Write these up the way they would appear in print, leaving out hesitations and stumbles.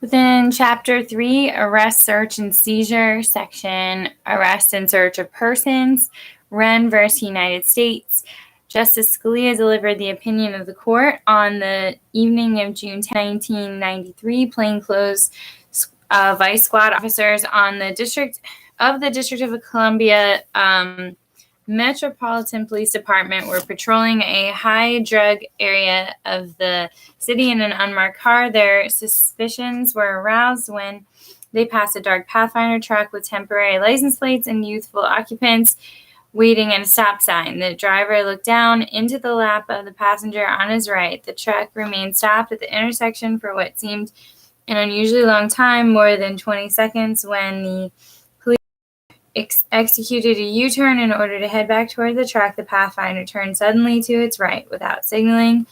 Within Chapter 3, Arrest, Search, and Seizure, section Arrest and Search of Persons, Whren v. United States, Justice Scalia delivered the opinion of the court on the evening of June 10, 1993. Plainclothes vice squad officers on the District of Columbia Metropolitan Police Department were patrolling a high drug area of the city in an unmarked car. Their suspicions were aroused when they passed a dark Pathfinder truck with temporary license plates and youthful occupants waiting at a stop sign. The driver looked down into the lap of the passenger on his right. The truck remained stopped at the intersection for what seemed an unusually long time, more than 20 seconds, when the executed a U-turn in order to head back toward the truck. The Pathfinder turned suddenly to its right without signaling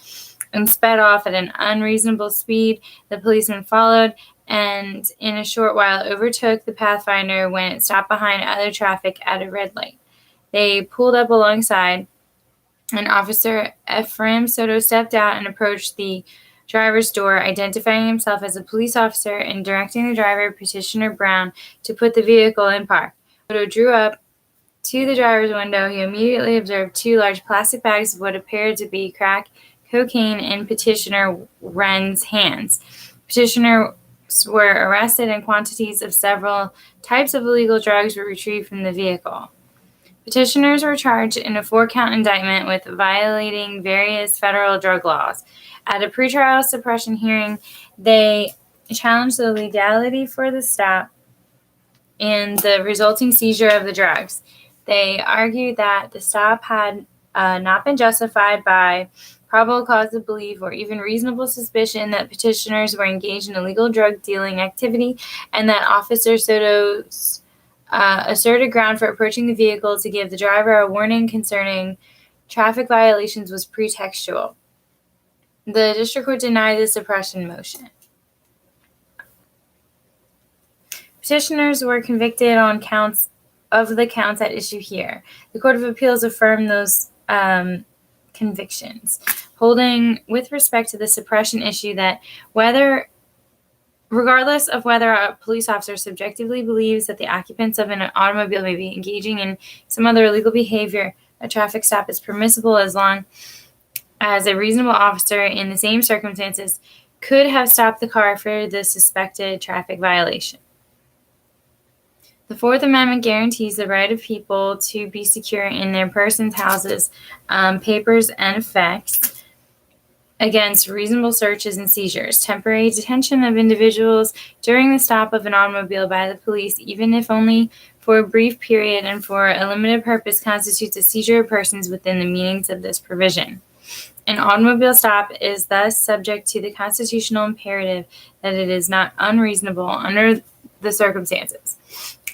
and sped off at an unreasonable speed. The policeman followed and in a short while overtook the Pathfinder when it stopped behind other traffic at a red light. They pulled up alongside, and Officer Whren Soto stepped out and approached the driver's door, identifying himself as a police officer and directing the driver, Petitioner Brown, to put the vehicle in park. Soto drew up to the driver's window. He immediately observed two large plastic bags of what appeared to be crack cocaine in Petitioner Wren's hands. Petitioners were arrested, and quantities of several types of illegal drugs were retrieved from the vehicle. Petitioners were charged in a 4-count indictment with violating various federal drug laws. At a pretrial suppression hearing, they challenged the legality for the stop and the resulting seizure of the drugs. They argued that the stop had not been justified by probable cause to believe or even reasonable suspicion that petitioners were engaged in illegal drug dealing activity, and that Officer Soto's asserted ground for approaching the vehicle to give the driver a warning concerning traffic violations was pretextual. The district court denied the suppression motion. Petitioners were convicted on counts at issue here. The Court of Appeals affirmed those convictions, holding with respect to the suppression issue that regardless of whether a police officer subjectively believes that the occupants of an automobile may be engaging in some other illegal behavior, a traffic stop is permissible as long as a reasonable officer in the same circumstances could have stopped the car for the suspected traffic violation. The Fourth Amendment guarantees the right of people to be secure in their persons, houses, papers, and effects against reasonable searches and seizures. Temporary detention of individuals during the stop of an automobile by the police, even if only for a brief period and for a limited purpose, constitutes a seizure of persons within the meanings of this provision. An automobile stop is thus subject to the constitutional imperative that it is not unreasonable under the circumstances.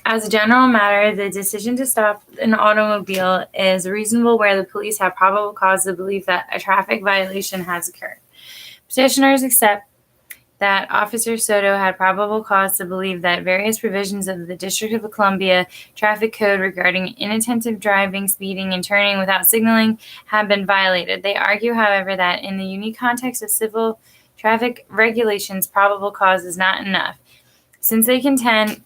As a general matter, the decision to stop an automobile is reasonable where the police have probable cause to believe that a traffic violation has occurred. Petitioners accept that Officer Soto had probable cause to believe that various provisions of the District of Columbia Traffic Code regarding inattentive driving, speeding, and turning without signaling have been violated. They argue, however, that in the unique context of civil traffic regulations, probable cause is not enough, since they contend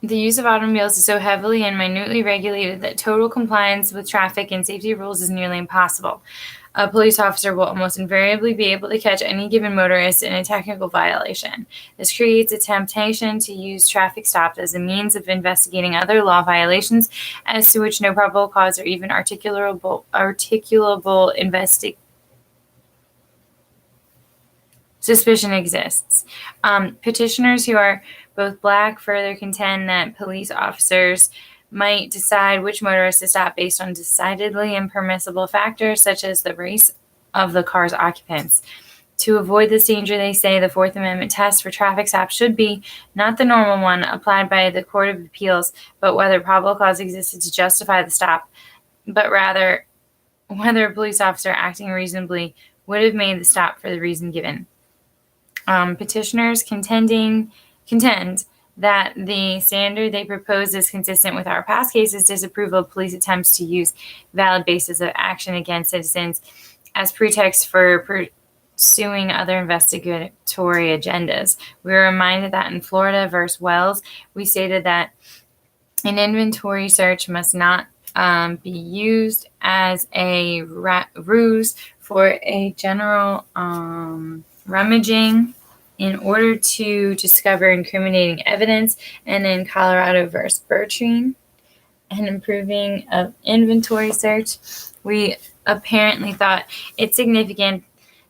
the use of automobiles is so heavily and minutely regulated that total compliance with traffic and safety rules is nearly impossible. A police officer will almost invariably be able to catch any given motorist in a technical violation. This creates a temptation to use traffic stops as a means of investigating other law violations as to which no probable cause or even articulable suspicion exists. Petitioners who are both Black further contend that police officers might decide which motorists to stop based on decidedly impermissible factors such as the race of the car's occupants. To avoid this danger, they say the Fourth Amendment test for traffic stops should be not the normal one applied by the Court of Appeals, but whether probable cause existed to justify the stop, but rather whether a police officer acting reasonably would have made the stop for the reason given. Petitioners contend that the standard they propose is consistent with our past cases' disapproval of police attempts to use valid basis of action against citizens as pretext for pursuing other investigatory agendas. We were reminded that in Florida versus Wells, we stated that an inventory search must not be used as a ruse for a general rummaging in order to discover incriminating evidence. And in Colorado versus Bertreen, and improving of inventory search, we apparently thought it's significant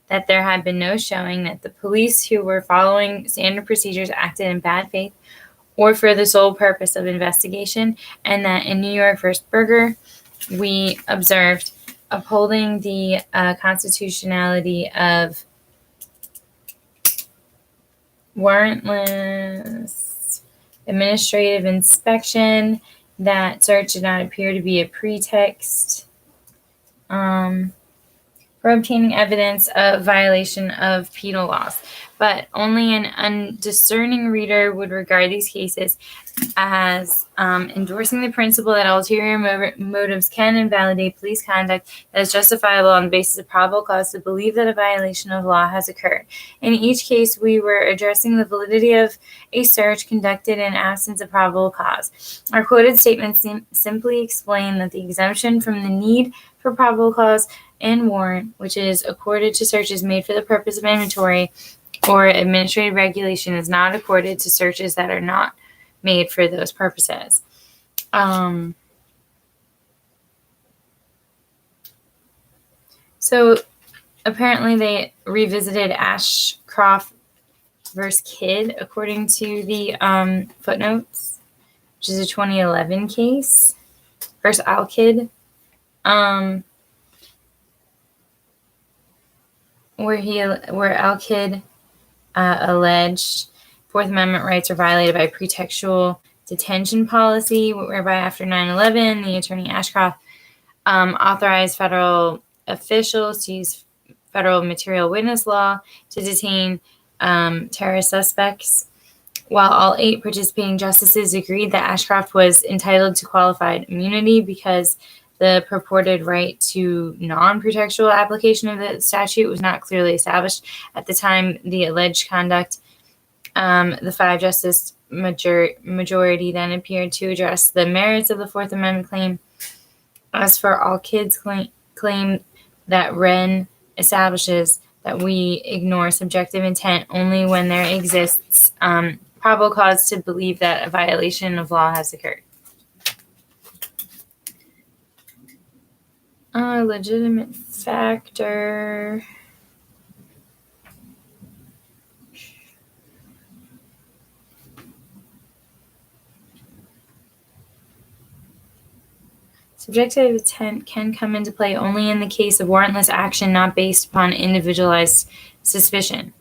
that there had been no showing that the police who were following standard procedures acted in bad faith or for the sole purpose of investigation, and that in New York versus Berger, we observed upholding the constitutionality of warrantless administrative inspection, that search did not appear to be a pretext for obtaining evidence of violation of penal laws. But only an undiscerning reader would regard these cases as endorsing the principle that ulterior motives can invalidate police conduct that is justifiable on the basis of probable cause to believe that a violation of law has occurred. In each case, we were addressing the validity of a search conducted in absence of probable cause. Our quoted statements simply explain that the exemption from the need for probable cause in warrant, which is accorded to searches made for the purpose of inventory or administrative regulation, is not accorded to searches that are not made for those purposes. So apparently they revisited Ashcroft versus Kidd according to the footnotes, which is a 2011 case, versus Al-Kidd, where Al-Kidd alleged Fourth Amendment rights are violated by pretextual detention policy, whereby after 9/11, the attorney Ashcroft authorized federal officials to use federal material witness law to detain terrorist suspects. While all 8 participating justices agreed that Ashcroft was entitled to qualified immunity because the purported right to non-pretextual application of the statute was not clearly established at the time the alleged conduct, the 5-justice majority then appeared to address the merits of the Fourth Amendment claim. As for Al-Kidd's claim that Whren establishes that we ignore subjective intent only when there exists probable cause to believe that a violation of law has occurred. A legitimate factor. Subjective intent can come into play only in the case of warrantless action not based upon individualized suspicion.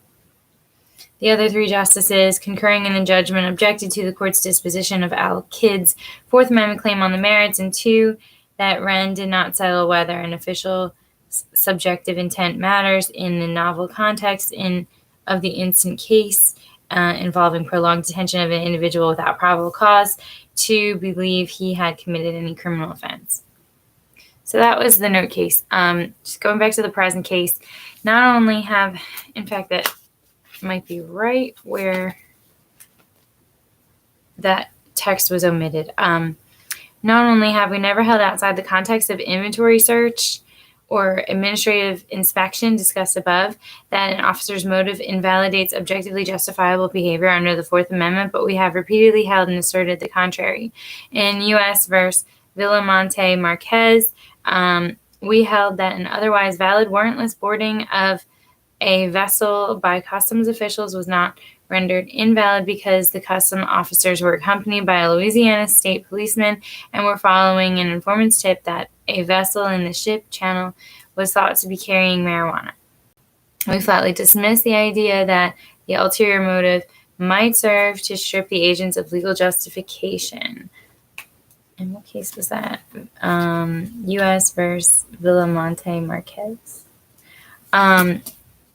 The other 3 justices concurring in the judgment objected to the court's disposition of Al-Kidd's Fourth Amendment claim on the merits, and 2, that Whren did not settle whether an official subjective intent matters in the novel context of the instant case involving prolonged detention of an individual without probable cause to believe he had committed any criminal offense. So that was the note case. Just going back to the present case, not only have, in fact, that might be right where that text was omitted. Not only have we never held outside the context of inventory search or administrative inspection discussed above that an officer's motive invalidates objectively justifiable behavior under the Fourth Amendment, but we have repeatedly held and asserted the contrary. In U.S. versus Villamonte Marquez, we held that an otherwise valid warrantless boarding of a vessel by customs officials was not rendered invalid because the custom officers were accompanied by a Louisiana state policeman and were following an informant's tip that a vessel in the ship channel was thought to be carrying marijuana. We flatly dismissed the idea that the ulterior motive might serve to strip the agents of legal justification. And what case was that? U.S. versus Villamonte Marquez.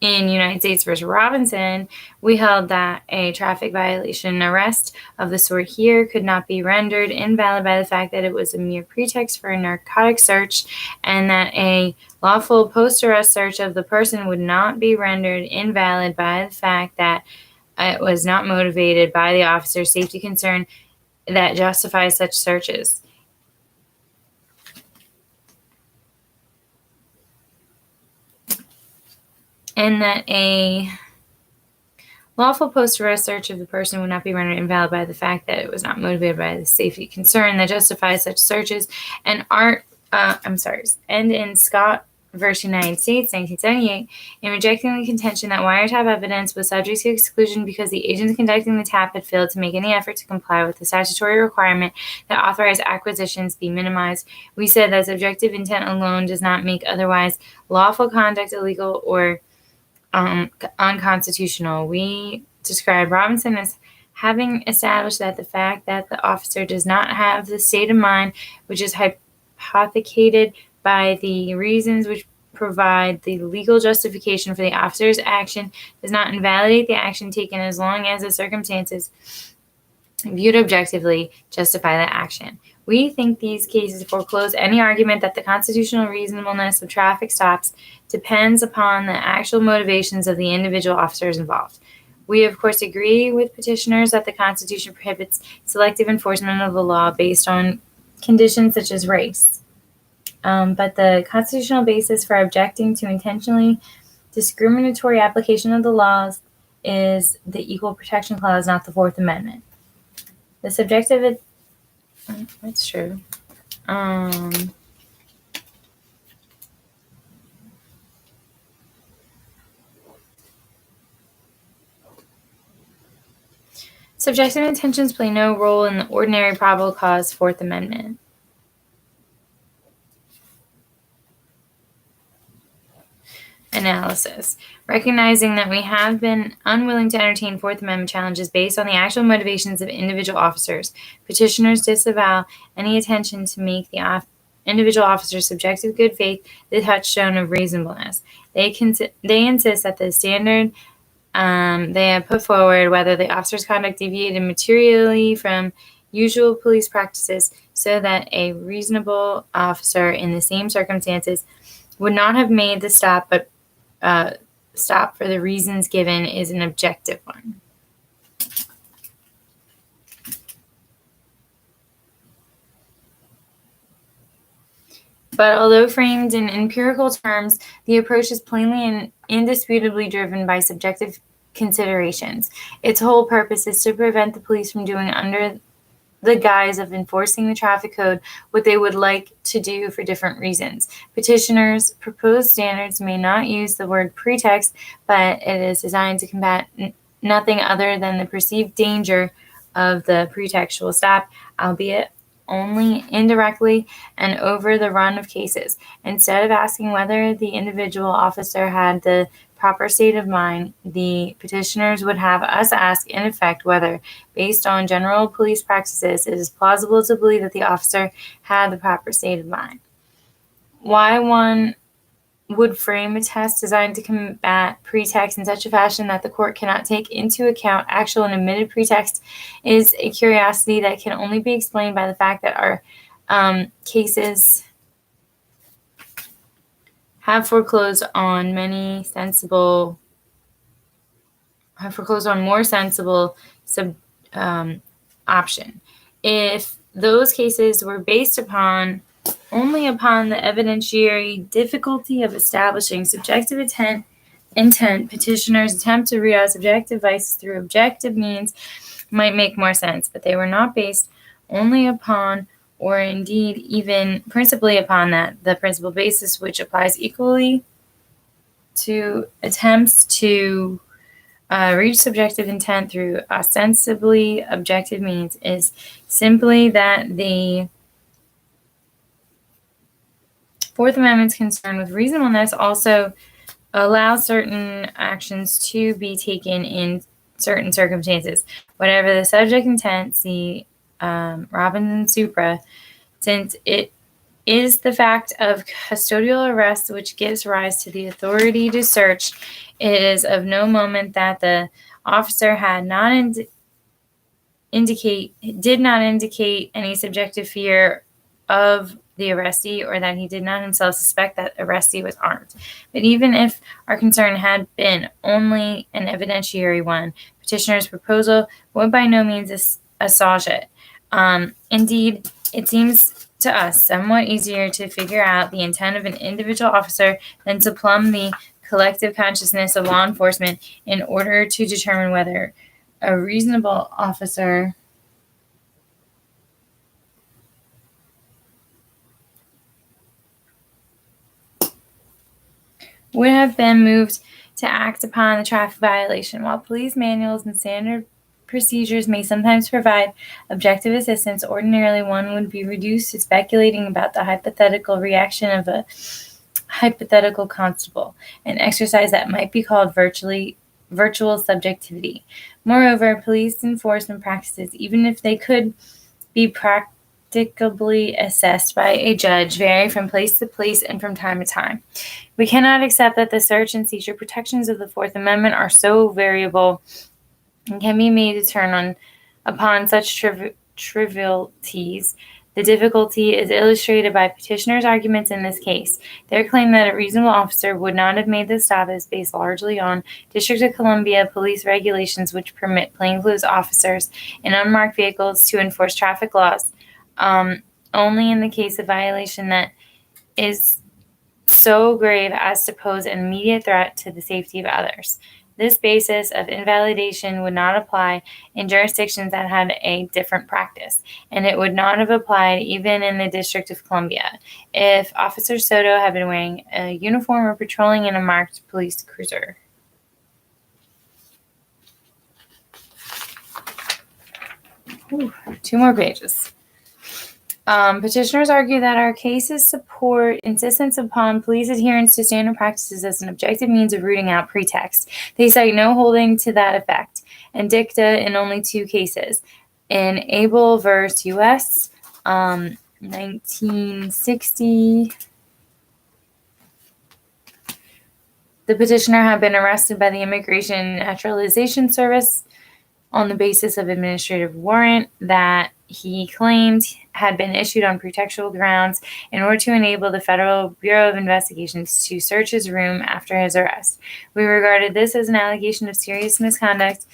In United States v. Robinson, we held that a traffic violation arrest of the sort here could not be rendered invalid by the fact that it was a mere pretext for a narcotic search, and that a lawful post-arrest search of the person would not be rendered invalid by the fact that it was not motivated by the officer's safety concern that justifies such searches. And that a lawful post-arrest search of the person would not be rendered invalid by the fact that it was not motivated by the safety concern that justifies such searches. And in Scott v. United States, 1978, in rejecting the contention that wiretap evidence was subject to exclusion because the agents conducting the tap had failed to make any effort to comply with the statutory requirement that authorized acquisitions be minimized, we said that subjective intent alone does not make otherwise lawful conduct illegal or unconstitutional. We described Robinson as having established that the fact that the officer does not have the state of mind which is hypothecated by the reasons which provide the legal justification for the officer's action does not invalidate the action taken as long as the circumstances viewed objectively justify the action. We think these cases foreclose any argument that the constitutional reasonableness of traffic stops depends upon the actual motivations of the individual officers involved. We, of course, agree with petitioners that the Constitution prohibits selective enforcement of the law based on conditions such as race. But the constitutional basis for objecting to intentionally discriminatory application of the laws is the Equal Protection Clause, not the Fourth Amendment. The subjective... That's true. Subjective intentions play no role in the ordinary probable cause Fourth Amendment. Analysis. Recognizing that we have been unwilling to entertain Fourth Amendment challenges based on the actual motivations of individual officers, petitioners disavow any attention to make the individual officer's subjective good faith the touchstone of reasonableness. They insist that the standard they have put forward, whether the officer's conduct deviated materially from usual police practices, so that a reasonable officer in the same circumstances would not have made the stop, but stop for the reasons given is an objective one. But although framed in empirical terms, the approach is plainly and indisputably driven by subjective considerations. Its whole purpose is to prevent the police from doing under the guise of enforcing the traffic code what they would like to do for different reasons. Petitioners' proposed standards may not use the word pretext, but it is designed to combat nothing other than the perceived danger of the pretextual stop, albeit only indirectly and over the run of cases. Instead of asking whether the individual officer had the proper state of mind, the petitioners would have us ask, in effect, whether, based on general police practices, it is plausible to believe that the officer had the proper state of mind. Why one would frame a test designed to combat pretext in such a fashion that the court cannot take into account actual and admitted pretext is a curiosity that can only be explained by the fact that our cases have foreclosed on more sensible option. If those cases were based only upon the evidentiary difficulty of establishing subjective intent, petitioners' attempt to root out subjective vices through objective means might make more sense, but they were not based only upon, or indeed even principally upon, the principal basis, which applies equally to attempts to reach subjective intent through ostensibly objective means, is simply that the Fourth Amendment's concern with reasonableness also allows certain actions to be taken in certain circumstances, whatever the subject intent, see Robinson Supra, since it is the fact of custodial arrest, which gives rise to the authority to search. It is of no moment that the officer did not indicate any subjective fear of the arrestee, or that he did not himself suspect that arrestee was armed. But even if our concern had been only an evidentiary one, petitioner's proposal would by no means assuage it. Indeed, it seems to us somewhat easier to figure out the intent of an individual officer than to plumb the collective consciousness of law enforcement in order to determine whether a reasonable officer would have been moved to act upon the traffic violation. While police manuals and standard procedures may sometimes provide objective assistance, ordinarily one would be reduced to speculating about the hypothetical reaction of a hypothetical constable, an exercise that might be called virtual subjectivity. Moreover, police enforcement practices, even if they could be practicably assessed by a judge, vary from place to place and from time to time. We cannot accept that the search and seizure protections of the Fourth Amendment are so variable and can be made to turn upon such trivialities. The difficulty is illustrated by petitioners' arguments in this case. Their claim that a reasonable officer would not have made the stop is based largely on District of Columbia police regulations, which permit plainclothes officers in unmarked vehicles to enforce traffic laws only in the case of violation that is so grave as to pose an immediate threat to the safety of others. This basis of invalidation would not apply in jurisdictions that had a different practice, and it would not have applied even in the District of Columbia if Officer Soto had been wearing a uniform or patrolling in a marked police cruiser. Two more pages. Petitioners argue that our cases support insistence upon police adherence to standard practices as an objective means of rooting out pretext. They cite no holding to that effect, and dicta in only two cases. In Abel v. U.S., 1960, the petitioner had been arrested by the Immigration and Naturalization Service on the basis of administrative warrant that he claimed had been issued on pretextual grounds in order to enable the Federal Bureau of Investigations to search his room after his arrest. We regarded this as an allegation of serious misconduct,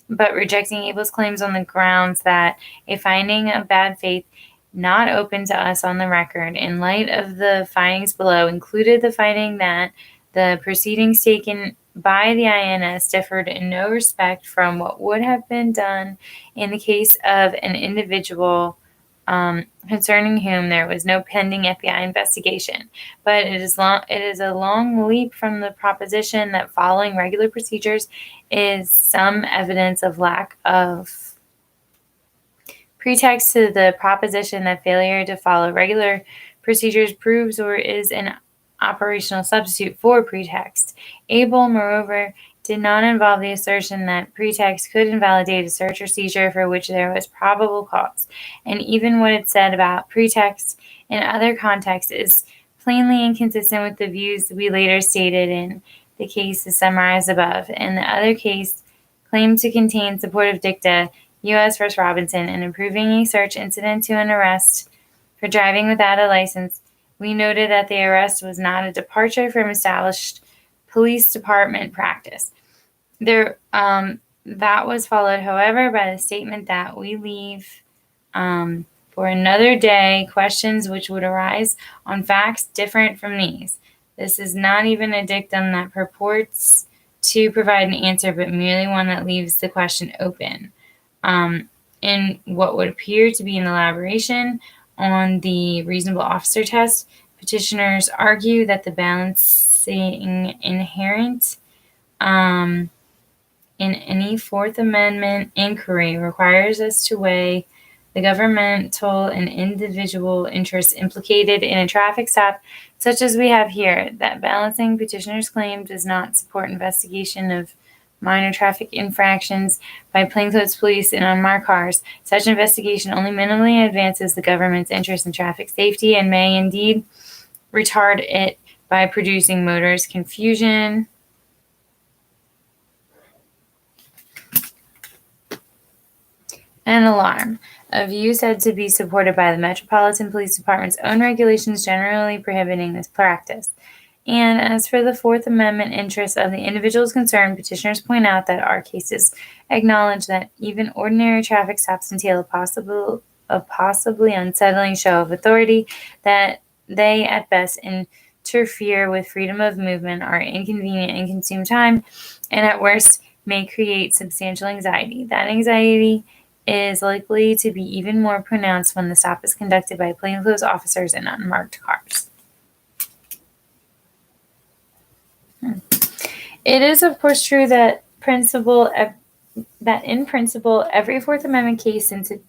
but rejecting Abel's claims on the grounds that a finding of bad faith not open to us on the record in light of the findings below included the finding that the proceedings taken by the INS differed in no respect from what would have been done in the case of an individual concerning whom there was no pending FBI investigation. But it is a long leap from the proposition that following regular procedures is some evidence of lack of pretext to the proposition that failure to follow regular procedures proves or is an operational substitute for pretext. Abel, moreover, did not involve the assertion that pretext could invalidate a search or seizure for which there was probable cause. And even what it said about pretext in other contexts is plainly inconsistent with the views we later stated in the cases summarized above. In the other case, claimed to contain supportive dicta, U.S. v. Robinson, and improving a search incident to an arrest for driving without a license, we noted that the arrest was not a departure from established police department practice. That was followed, however, by the statement that we leave for another day questions which would arise on facts different from these. This is not even a dictum that purports to provide an answer, but merely one that leaves the question open. In what would appear to be an elaboration on the reasonable officer test, petitioners argue that the balancing inherent in any Fourth Amendment inquiry requires us to weigh the governmental and individual interests implicated in a traffic stop such as we have here. That balancing petitioners' claim does not support investigation of minor traffic infractions by plainclothes police in unmarked cars. Such investigation only minimally advances the government's interest in traffic safety and may indeed retard it by producing motorist confusion. And alarm. A view said to be supported by the Metropolitan Police Department's own regulations generally prohibiting this practice. And as for the Fourth Amendment interests of the individuals concerned, petitioners point out that our cases acknowledge that even ordinary traffic stops entail a possibly unsettling show of authority, that they at best interfere with freedom of movement, are inconvenient and consume time, and at worst may create substantial anxiety. That anxiety is likely to be even more pronounced when the stop is conducted by plainclothes officers in unmarked cars. It is, of course, true that in principle, every Fourth Amendment case, since it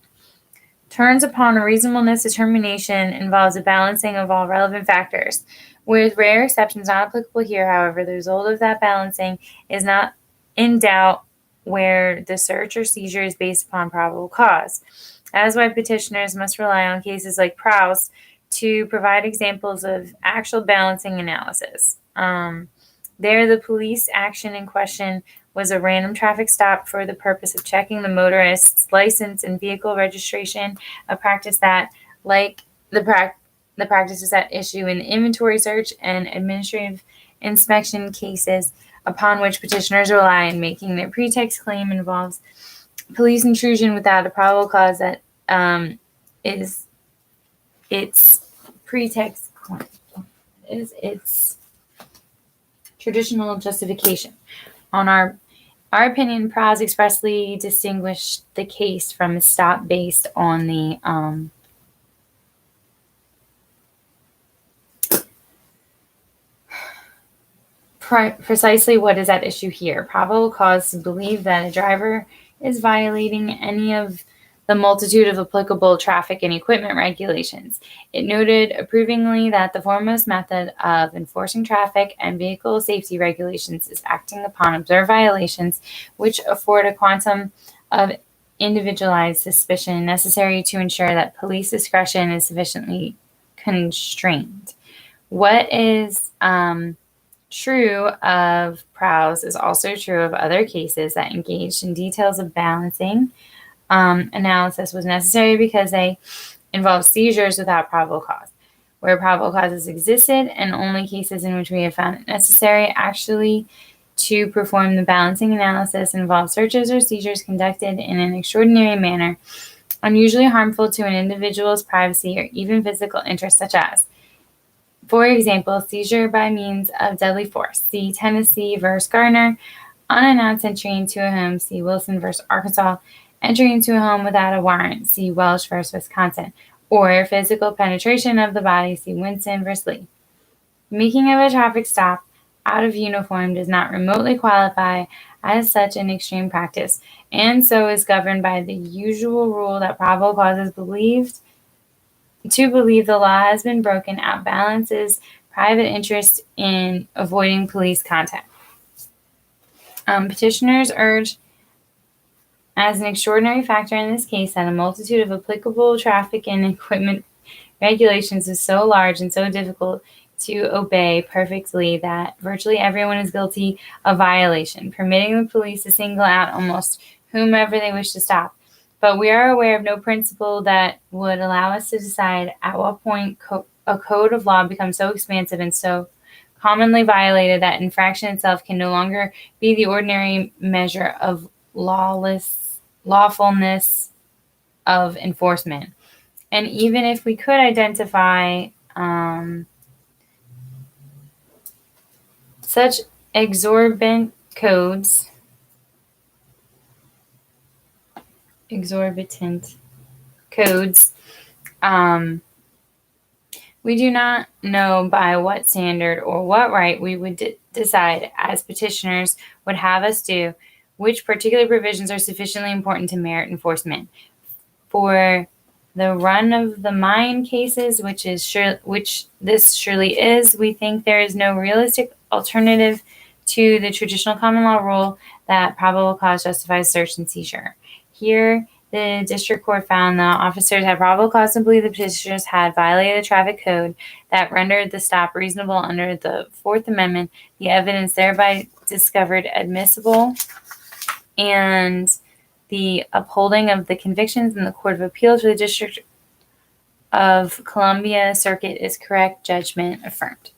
turns upon a reasonableness determination, involves a balancing of all relevant factors. With rare exceptions not applicable here, however, the result of that balancing is not in doubt where the search or seizure is based upon probable cause. That is why petitioners must rely on cases like Prowse to provide examples of actual balancing analysis. There, the police action in question was a random traffic stop for the purpose of checking the motorist's license and vehicle registration, a practice that, like the practices at issue in inventory search and administrative inspection cases, upon which petitioners rely in making their pretext claim, involves police intrusion without a probable cause that is its pretext claim, is its traditional justification. On our opinion, Prowse expressly distinguished the case from a stop based on the precisely what is at issue here: probable cause to believe that a driver is violating any of the multitude of applicable traffic and equipment regulations. It noted approvingly that the foremost method of enforcing traffic and vehicle safety regulations is acting upon observed violations which afford a quantum of individualized suspicion necessary to ensure that police discretion is sufficiently constrained. What is true of Prowse is also true of other cases that engaged in details of balancing analysis was necessary because they involve seizures without probable cause. Where probable causes existed, and only cases in which we have found it necessary actually to perform the balancing analysis, involve searches or seizures conducted in an extraordinary manner, unusually harmful to an individual's privacy or even physical interest, such as, for example, seizure by means of deadly force. See Tennessee v. Gardner. Unannounced entry into a home. See Wilson v. Arkansas. Entry into a home without a warrant. See Welsh v. Wisconsin. Or physical penetration of the body. See Winston v. Lee. Making of a traffic stop out of uniform does not remotely qualify as such an extreme practice, and so is governed by the usual rule that probable cause is believed to believe the law has been broken outbalances private interest in avoiding police contact. Petitioners urge as an extraordinary factor in this case that a multitude of applicable traffic and equipment regulations is so large and so difficult to obey perfectly that virtually everyone is guilty of violation, permitting the police to single out almost whomever they wish to stop. But we are aware of no principle that would allow us to decide at what point a code of law becomes so expansive and so commonly violated that infraction itself can no longer be the ordinary measure of lawfulness of enforcement. And even if we could identify such exorbitant codes, we do not know by what standard or what right we would decide, as petitioners would have us do, which particular provisions are sufficiently important to merit enforcement. For the run-of-the-mine cases, which this surely is, we think there is no realistic alternative to the traditional common law rule that probable cause justifies search and seizure. Here, the district court found that officers had probable cause to believe the petitioners had violated a traffic code that rendered the stop reasonable under the Fourth Amendment, the evidence thereby discovered admissible, and the upholding of the convictions in the Court of Appeals for the District of Columbia Circuit is correct. Judgment affirmed.